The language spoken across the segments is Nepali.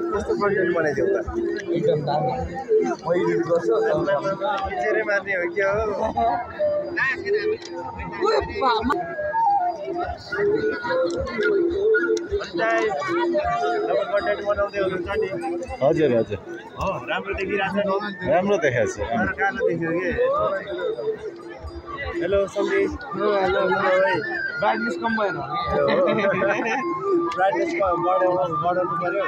कस्तो कन्टेन्ट बनाइदियो त एकदम दामी म एडिट गर्छु चेरे मार्ने हो के हो कन्टेन्ट बनाउँदै हुनुहुन्छ नि हजुर हजुर हो राम्रो देखिरहेको छ नि राम्रो देखाएको छ कालो देखियो कि हेलो सन्देश हेलो ब्राइटनेस कम भएन ब्राइटनेस बढाउनु पर्यो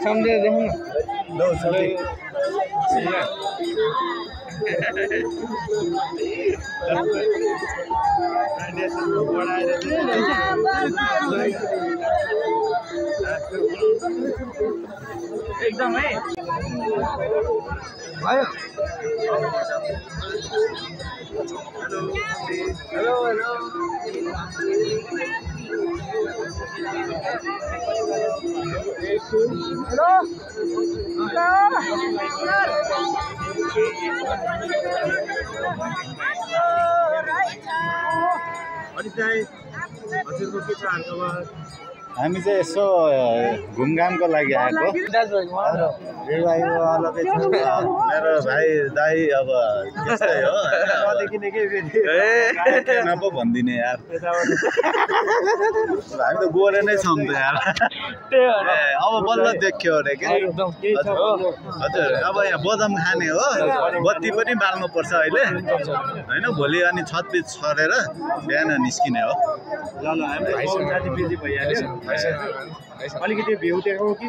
सम्झेर देखौँ न ल सन्देश एकदम है भयो हेलो हेलो हजुरको के छ हालखबर हामी चाहिँ यसो घुमघामको लागि आएको मेरो भाइ दाई अब त्यस्तै हो नदेखिने के फेरि नपो भनिदिने यार हामी त गोरे नै छौँ त यार अब बल्ल देख्यो अरे क्या हजुर अब यहाँ बदाम खाने हो बत्ती पनि बाल्नुपर्छ अहिले होइन भोलि अनि छतपिच छरेर बिहान निस्किने हो ल हाम्रो साथी बिजी भइहाल्यो अलिकति भ्यू देखाउँ कि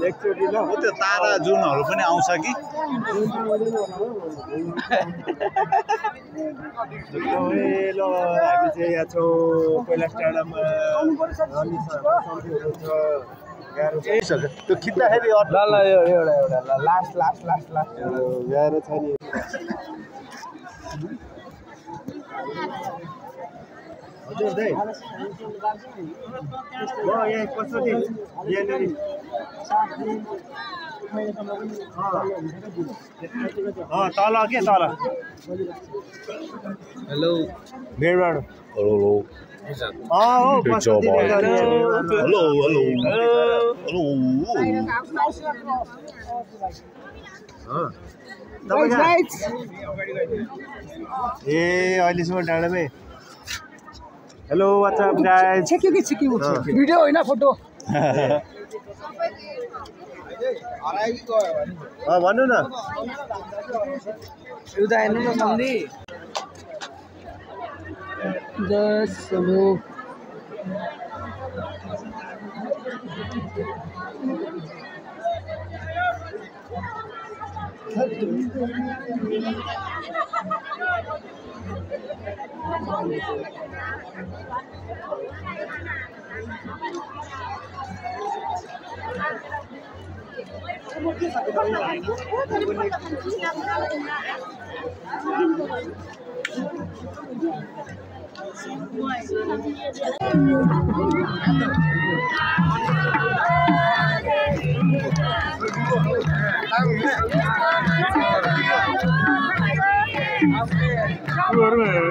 एकचोटि ल त्यो तारा जुनहरू पनि आउँछ कि ल हामी चाहिँ यहाँ छौँ कैलाश डाँडामा त्यो खिच्दाखेरि ल एउटा लास्ट गाह्रो छ नि हजुर दाइ म यहाँ कसरी यहाँनिर तल के तल हेलो भेडबाट हेलो हो हेलो ए अहिलेसम्म डाँडामै हेलो व्हाट्सअप गाइस भिडियो होइन फोटो भन्नु न उता हेर्नु न सम्धी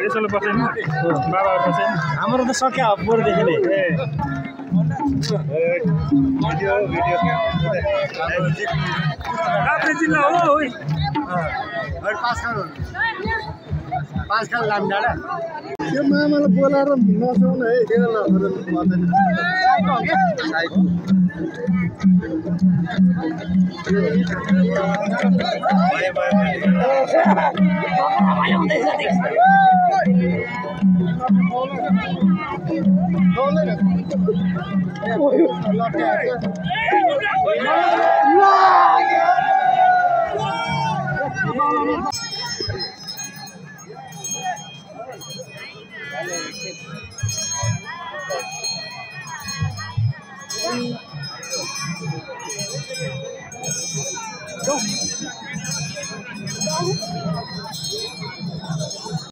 यसोले बसेन बाबाहरू बसेन हाम्रो त सक्यो पोहोरदेखि नै भिडियो जिल्ला हो पाँच खाल लाम डाँडा त्यो मामालाई बोलाएर नसुन है किन नपर्दैन